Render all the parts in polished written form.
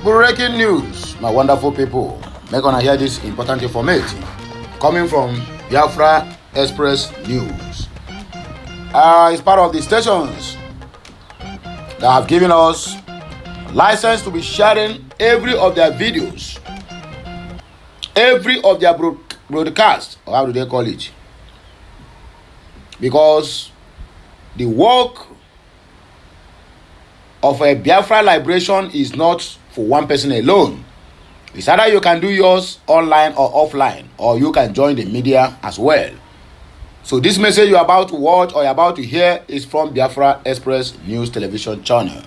Breaking news, my wonderful people. Make gonna hear this important information coming from Biafra Express News. It's part of the stations that have given us license to be sharing every of their videos, every of their broadcast, or how do they call it? Because the work of a Biafra liberation is not for one person alone. It's either you can do yours online or offline, or you can join the media as well. So this message you're about to watch or you're about to hear is from Biafra Express News television channel.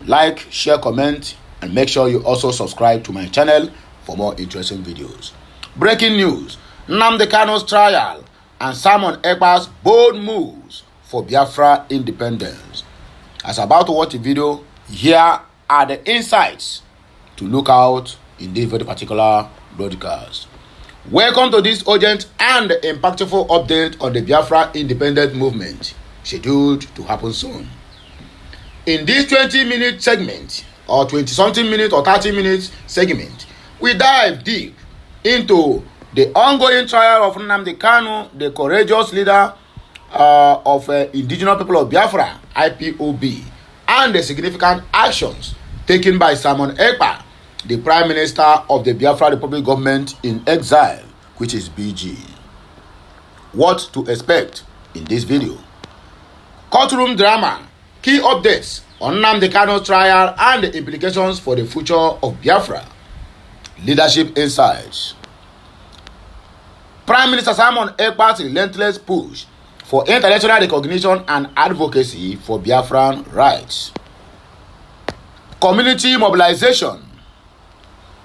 Like, share, comment, and make sure you also subscribe to my channel for more interesting videos. Breaking news: Nnamdi Kanu's trial and Simon Ekpa's bold moves for Biafra independence. As about to watch the video, here are the insights to look out in this very particular broadcast. Welcome to this urgent and impactful update on the Biafra independent movement, scheduled to happen soon. In this 20-minute segment, or 20-something minute or 30-minute segment, we dive deep into the ongoing trial of Nnamdi Kanu, the courageous leader of indigenous people of Biafra, IPOB, and the significant actions taken by Simon Ekpa, the Prime Minister of the Biafra Republic government in exile, which is BG. What to expect in this video? Courtroom drama, key updates on Nnamdi Kanu's trial and the implications for the future of Biafra. Leadership insights. Prime Minister Simon Ekpa's relentless push for international recognition and advocacy for Biafran rights. Community mobilization.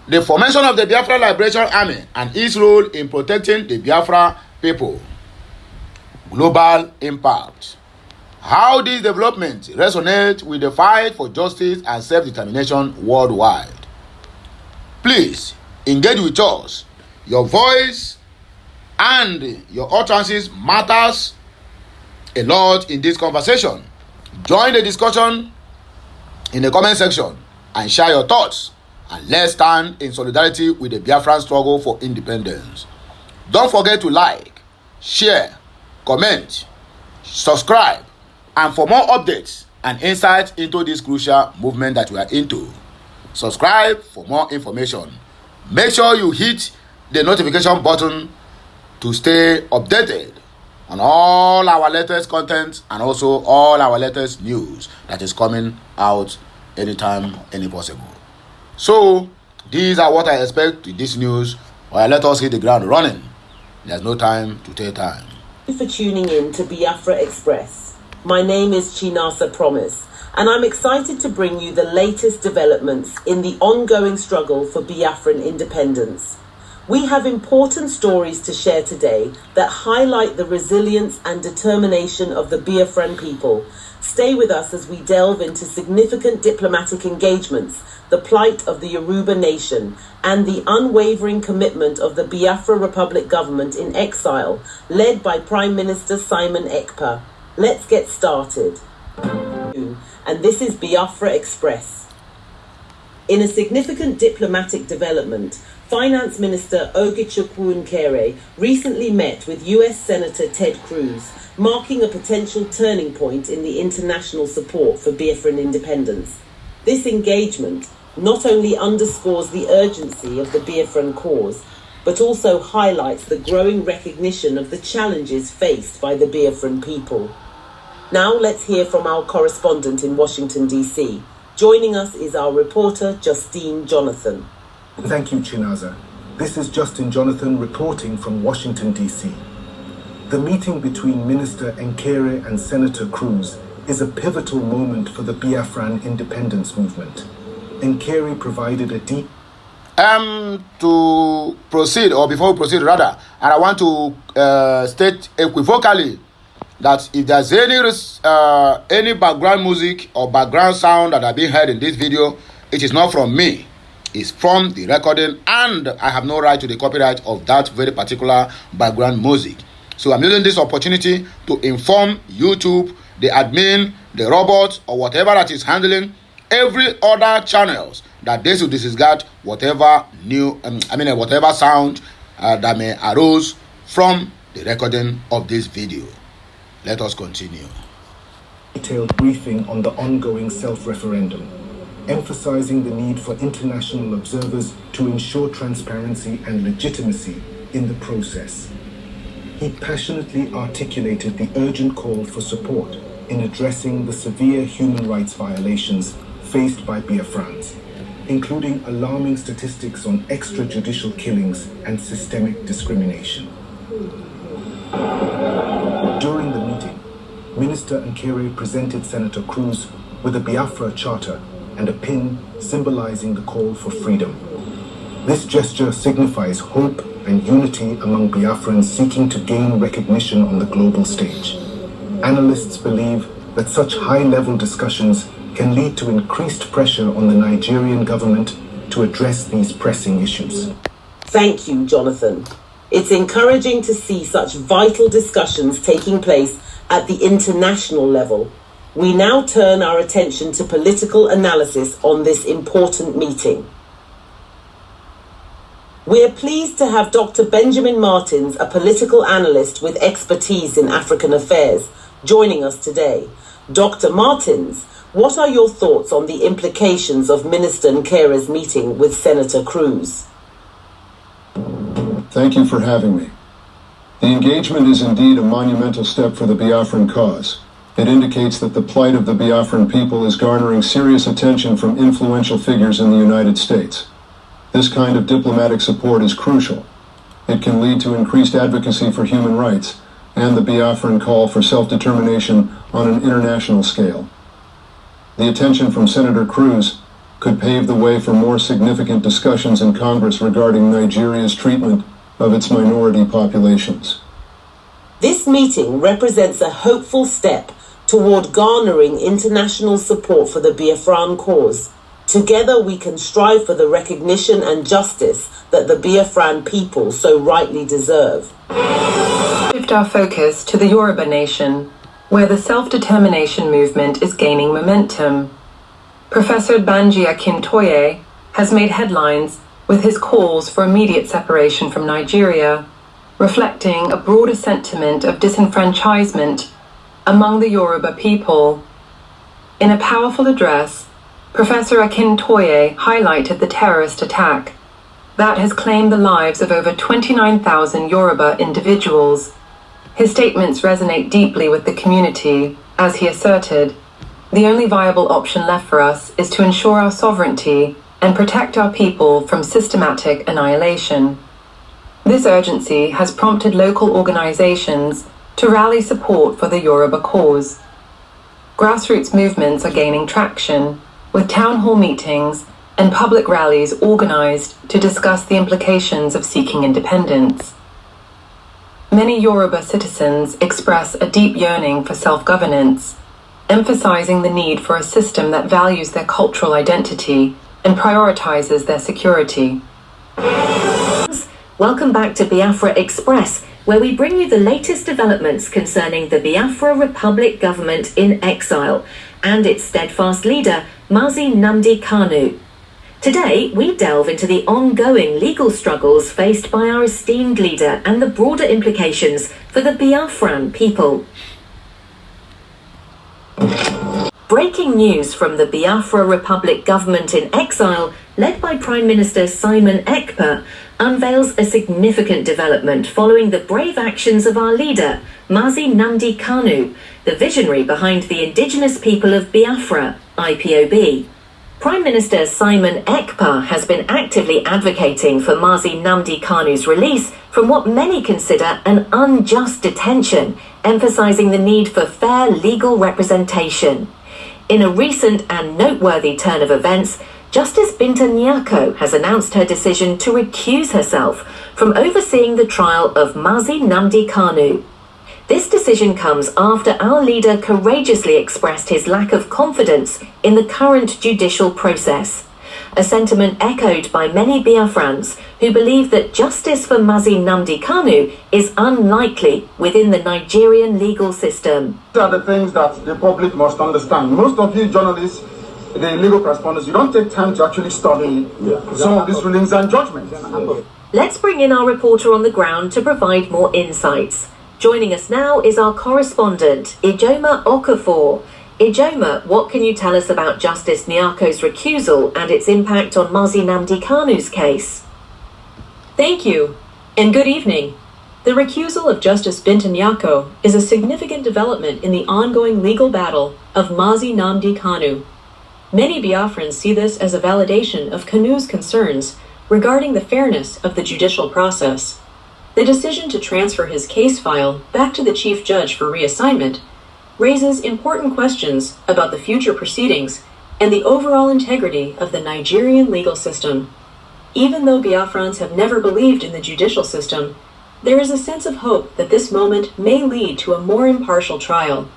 The formation of the Biafra Liberation Army and its role in protecting the Biafra people. Global impact. How these developments resonate with the fight for justice and self-determination worldwide. Please engage with us. Your voice and your utterances matters a lot in this conversation. Join the discussion in the comment section and share your thoughts, and let's stand in solidarity with the Biafran struggle for independence. Don't forget to like, share, comment, subscribe, and for more updates and insights into this crucial movement that we are into, subscribe for more information. Make sure you hit the notification button to stay updated on all our latest content and also all our latest news that is coming out anytime, any possible. So, these are what I expect with this news. Well, let us hit the ground running. There's no time to take time. Thank you for tuning in to Biafra Express. My name is Chinasa Promise, and I'm excited to bring you the latest developments in the ongoing struggle for Biafran independence. We have important stories to share today that highlight the resilience and determination of the Biafran people. Stay with us as we delve into significant diplomatic engagements, the plight of the Yoruba nation, and the unwavering commitment of the Biafra Republic government in exile, led by Prime Minister Simon Ekpa. Let's get started. And this is Biafra Express. In a significant diplomatic development, Finance Minister Ogechukwu Nkere recently met with US Senator Ted Cruz, marking a potential turning point in the international support for Biafran independence. This engagement not only underscores the urgency of the Biafran cause, but also highlights the growing recognition of the challenges faced by the Biafran people. Now let's hear from our correspondent in Washington, D.C. Joining us is our reporter, Justine Jonathan. Thank you, Chinaza. This is Justin Jonathan reporting from Washington, D.C. The meeting between Minister Nkere and Senator Cruz is a pivotal moment for the Biafran independence movement. Nkere provided a deep... To proceed, or before we proceed rather, and I want to state equivocally that if there's any background music or background sound that are being heard in this video, it is not from me. It's from the recording, and I have no right to the copyright of that very particular background music. So I'm using this opportunity to inform YouTube, the admin, the robot, or whatever that is handling every other channels that they should disregard whatever whatever sound that may arose from the recording of this video. Let us continue. Detailed briefing on the ongoing self-referendum, emphasizing the need for international observers to ensure transparency and legitimacy in the process. He passionately articulated the urgent call for support in addressing the severe human rights violations faced by Biafrans, including alarming statistics on extrajudicial killings and systemic discrimination. During the meeting, Minister Nkere presented Senator Cruz with a Biafra charter and a pin symbolizing the call for freedom. This gesture signifies hope and unity among Biafrans seeking to gain recognition on the global stage. Analysts believe that such high-level discussions can lead to increased pressure on the Nigerian government to address these pressing issues. Thank you, Jonathan. It's encouraging to see such vital discussions taking place at the international level. We now turn our attention to political analysis on this important meeting. We're pleased to have Dr. Benjamin Martins, a political analyst with expertise in African affairs, joining us today. Dr. Martins, what are your thoughts on the implications of Minister Nkere's meeting with Senator Cruz? Thank you for having me. The engagement is indeed a monumental step for the Biafran cause. It indicates that the plight of the Biafran people is garnering serious attention from influential figures in the United States. This kind of diplomatic support is crucial. It can lead to increased advocacy for human rights and the Biafran call for self-determination on an international scale. The attention from Senator Cruz could pave the way for more significant discussions in Congress regarding Nigeria's treatment of its minority populations. This meeting represents a hopeful step toward garnering international support for the Biafran cause. Together we can strive for the recognition and justice that the Biafran people so rightly deserve. Shift our focus to the Yoruba nation, where the self-determination movement is gaining momentum. Professor Banji Akintoye has made headlines with his calls for immediate separation from Nigeria, reflecting a broader sentiment of disenfranchisement among the Yoruba people. In a powerful address, Professor Akintoye highlighted the terrorist attack that has claimed the lives of over 29,000 Yoruba individuals. His statements resonate deeply with the community, as he asserted, the only viable option left for us is to ensure our sovereignty and protect our people from systematic annihilation. This urgency has prompted local organizations to rally support for the Yoruba cause. Grassroots movements are gaining traction, with town hall meetings and public rallies organized to discuss the implications of seeking independence. Many Yoruba citizens express a deep yearning for self-governance, emphasizing the need for a system that values their cultural identity and prioritizes their security. Welcome back to Biafra Express, where we bring you the latest developments concerning the Biafra Republic government in exile and its steadfast leader, Mazi Nnamdi Kanu. Today, we delve into the ongoing legal struggles faced by our esteemed leader and the broader implications for the Biafran people. Breaking news from the Biafra Republic government in exile, led by Prime Minister Simon Ekpa, unveils a significant development following the brave actions of our leader, Mazi Nnamdi Kanu, the visionary behind the indigenous people of Biafra, IPOB. Prime Minister Simon Ekpa has been actively advocating for Mazi Nnamdi Kanu's release from what many consider an unjust detention, emphasizing the need for fair legal representation. In a recent and noteworthy turn of events, Justice Binta Nyako has announced her decision to recuse herself from overseeing the trial of Mazi Nnamdi Kanu. This decision comes after our leader courageously expressed his lack of confidence in the current judicial process, a sentiment echoed by many Biafrans who believe that justice for Mazi Nnamdi Kanu is unlikely within the Nigerian legal system. These are the things that the public must understand. Most of you journalists the legal correspondence, you don't take time to actually study some of these rulings and judgments. Let's bring in our reporter on the ground to provide more insights. Joining us now is our correspondent, Ijoma Okafor. Ijoma, what can you tell us about Justice Nyako's recusal and its impact on Mazi Nnamdi Kanu's case? Thank you, and good evening. The recusal of Justice Binta Nyako is a significant development in the ongoing legal battle of Mazi Nnamdi Kanu. Many Biafrans see this as a validation of Kanu's concerns regarding the fairness of the judicial process. The decision to transfer his case file back to the chief judge for reassignment raises important questions about the future proceedings and the overall integrity of the Nigerian legal system. Even though Biafrans have never believed in the judicial system, there is a sense of hope that this moment may lead to a more impartial trial.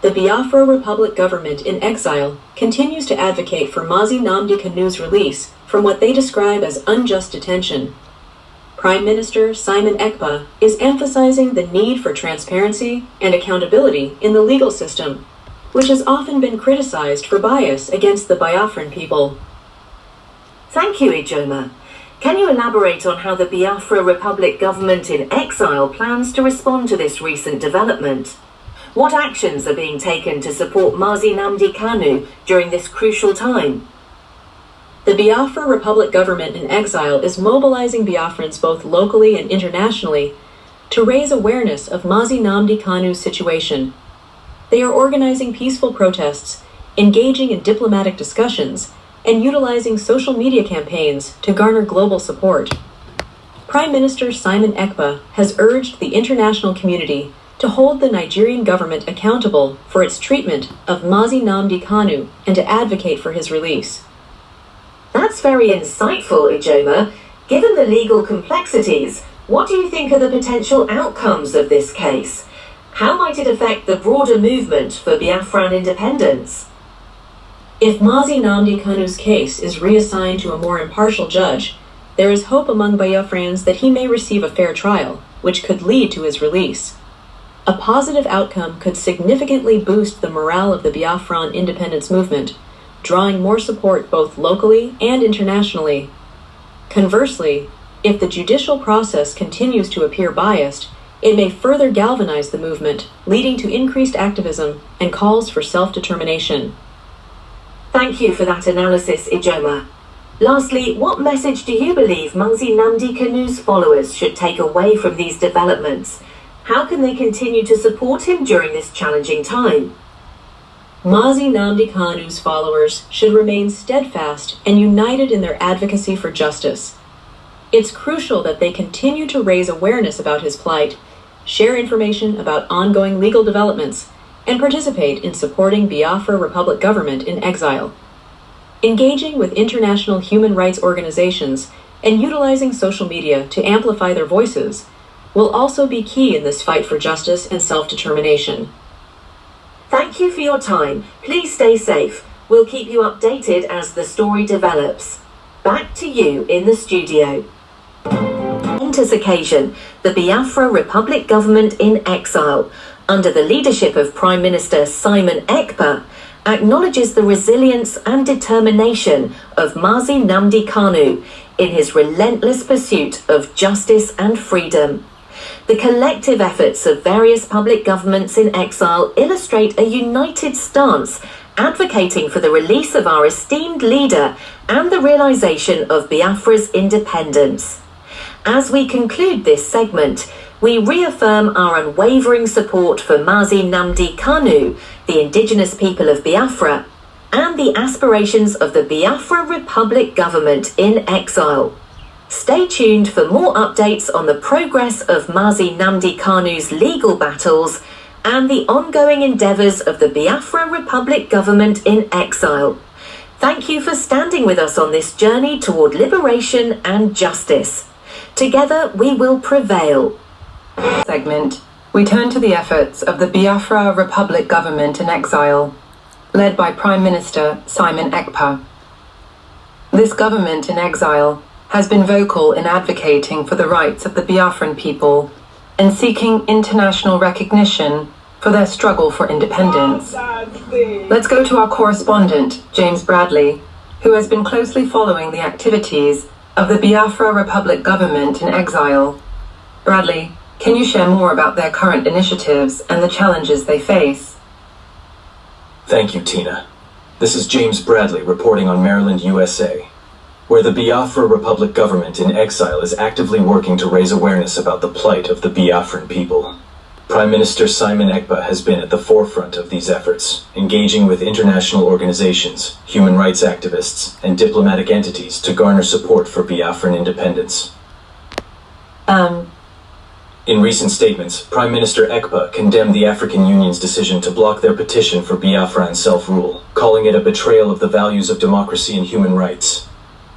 The Biafra Republic government in exile continues to advocate for Mazi Nnamdi Kanu's release from what they describe as unjust detention. Prime Minister Simon Ekpa is emphasizing the need for transparency and accountability in the legal system, which has often been criticized for bias against the Biafran people. Thank you, Ijoma. Can you elaborate on how the Biafra Republic government in exile plans to respond to this recent development? What actions are being taken to support Mazi Nnamdi Kanu during this crucial time? The Biafra Republic government in exile is mobilizing Biafrans both locally and internationally to raise awareness of Mazi Nnamdi Kanu's situation. They are organizing peaceful protests, engaging in diplomatic discussions, and utilizing social media campaigns to garner global support. Prime Minister Simon Ekpa has urged the international community to hold the Nigerian government accountable for its treatment of Mazi Nnamdi Kanu and to advocate for his release. That's very insightful, Ijoma. Given the legal complexities, what do you think are the potential outcomes of this case? How might it affect the broader movement for Biafran independence? If Mazi Nnamdi Kanu's case is reassigned to a more impartial judge, there is hope among Biafrans that he may receive a fair trial, which could lead to his release. A positive outcome could significantly boost the morale of the Biafran independence movement, drawing more support both locally and internationally. Conversely, if the judicial process continues to appear biased, it may further galvanize the movement, leading to increased activism and calls for self-determination. Thank you for that analysis, Ijoma. Lastly, what message do you believe Mazi Nnamdi Kanu's followers should take away from these developments? How can they continue to support him during this challenging time? Mazi Nnamdi Kanu's followers should remain steadfast and united in their advocacy for justice. It's crucial that they continue to raise awareness about his plight, share information about ongoing legal developments, and participate in supporting Biafra Republic government in exile. Engaging with international human rights organizations and utilizing social media to amplify their voices will also be key in this fight for justice and self-determination. Thank you for your time. Please stay safe. We'll keep you updated as the story develops. Back to you in the studio. Momentous occasion, the Biafra Republic government in exile, under the leadership of Prime Minister Simon Ekpa, acknowledges the resilience and determination of Mazi Nnamdi Kanu in his relentless pursuit of justice and freedom. The collective efforts of various public governments in exile illustrate a united stance advocating for the release of our esteemed leader and the realization of Biafra's independence. As we conclude this segment, we reaffirm our unwavering support for Mazi Nnamdi Kanu, the indigenous people of Biafra, and the aspirations of the Biafra Republic government in exile. Stay tuned for more updates on the progress of Mazi Nnamdi Kanu's legal battles and the ongoing endeavours of the Biafra Republic government in exile. Thank you for standing with us on this journey toward liberation and justice. Together we will prevail. Segment, we turn to the efforts of the Biafra Republic government in exile, led by Prime Minister Simon Ekpa. This government in exile has been vocal in advocating for the rights of the Biafran people and seeking international recognition for their struggle for independence. Let's go to our correspondent, James Bradley, who has been closely following the activities of the Biafra Republic government in exile. Bradley, can you share more about their current initiatives and the challenges they face? Thank you, Tina. This is James Bradley reporting on Maryland, USA, where the Biafra Republic government in exile is actively working to raise awareness about the plight of the Biafran people. Prime Minister Simon Ekpa has been at the forefront of these efforts, engaging with international organizations, human rights activists, and diplomatic entities to garner support for Biafran independence. In recent statements, Prime Minister Ekpa condemned the African Union's decision to block their petition for Biafran self-rule, calling it a betrayal of the values of democracy and human rights.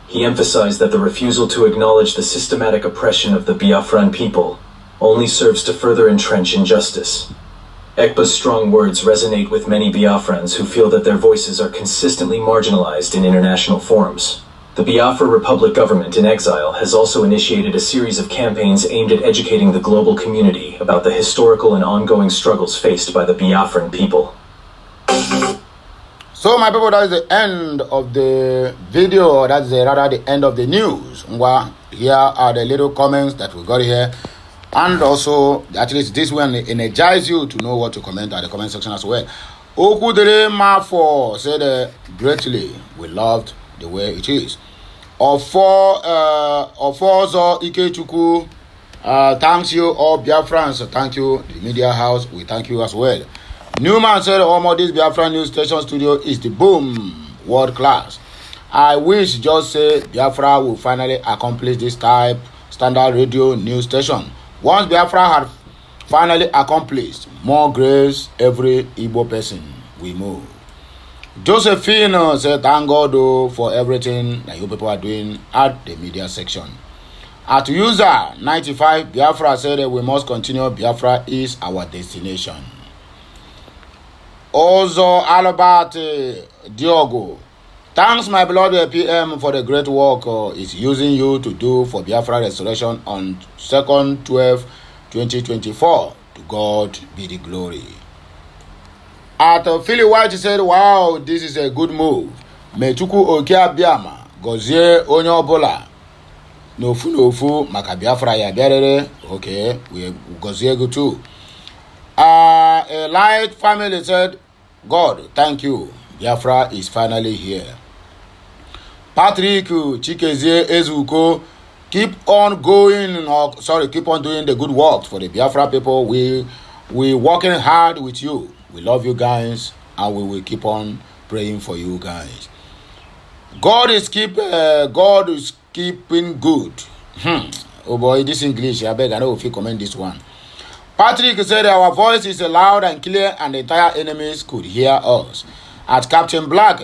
He emphasized that the refusal to acknowledge the systematic oppression of the Biafran people only serves to further entrench injustice. Ekpa's strong words resonate with many Biafrans who feel that their voices are consistently marginalized in international forums. The Biafra Republic government in exile has also initiated a series of campaigns aimed at educating the global community about the historical and ongoing struggles faced by the Biafran people. So my people, that is the end of the video, or that's rather the end of the news. Here are the little comments that we got here. And also, at least this one energize you to know what to comment at the comment section as well. Okudere Mafo said greatly, we loved the way it is. Ofozo Ikechukwu, thanks you all Biafrans, thank you the media house, we thank you as well. Newman said almost this Biafran news station studio is the boom, world class. I wish just say Biafra will finally accomplish this type standard radio news station. Once Biafra had finally accomplished more grace, every Igbo person we move. Josephine said, thank God for everything that you people are doing at the media section. At user 95, Biafra said we must continue. Biafra is our destination. Also, Albert Diogo, thanks my beloved PM for the great work is using you to do for Biafra restoration on 2nd 12/2024. To God be the glory. At Philly White said, wow, this is a good move. Metuku Okia Biama, Gozie Onyo Bola. Nofu maka Biafra ya biarere. Okay, we Gozie go too. A light family said, God, thank you. Biafra is finally here. Patrick Chikezie Ezuko, keep on doing the good work for the Biafra people. We working hard with you. We love you guys, and we will keep on praying for you guys. God is keeping good. Oh boy, this English, I beg, I know if you comment this one. Patrick said our voice is loud and clear, and the entire enemies could hear us. At Captain Black,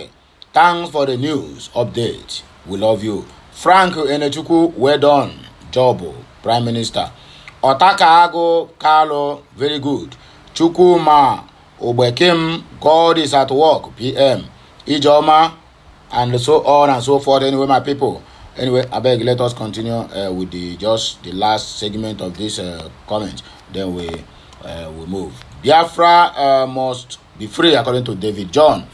thanks for the news update. We love you. Frank Enechukwu, well done. Jobo, Prime Minister. Otaka Ago Carlo, very good. Chukuma Obekim, God is at work. PM. Ijoma, and so on and so forth. Anyway, my people. Anyway, I beg, let us continue with the last segment of this comment. Then we move. Biafra must be free, according to David John.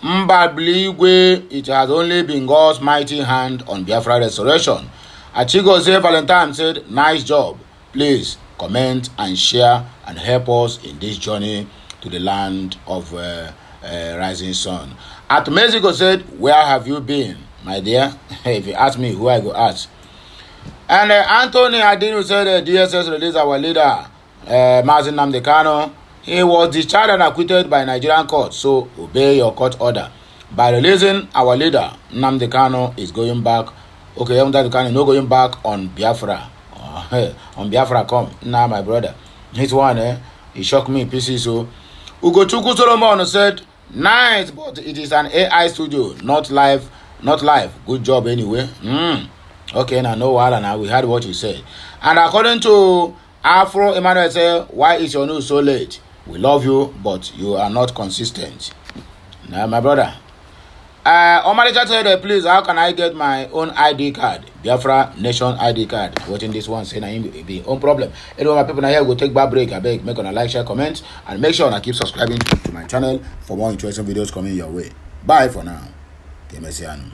Mbabligwe, it has only been God's mighty hand on Biafra restoration. Achigoze Valentine said, nice job. Please comment and share and help us in this journey to the land of rising sun. At Mexico said, where have you been, my dear? If you ask me, who I go ask. And Anthony Adinu said, DSS released our leader, Mazin Namdekano. He was discharged and acquitted by Nigerian court, so obey your court order. By releasing our leader, Nnamdi Kanu is going back. Okay, Nnamdi Kanu no going back on Biafra. On Biafra come. Nah, my brother. His one, he shocked me in pieces. So, Ugochukwu Solomon said, nice, but it is an AI studio, not live. Not live. Good job anyway. Okay, now no while now we heard what you said. And according to Afro Emmanuel said, why is your news so late? We love you, but you are not consistent. Now, my brother, Omaricha said, please, how can I get my own ID card? Biafra Nation ID card. Watching this one, saying I be own problem. Anyway, my people here will take back break. I beg, make on a like, share, comment, and make sure I keep subscribing to my channel for more interesting videos coming your way. Bye for now. Kemesiano.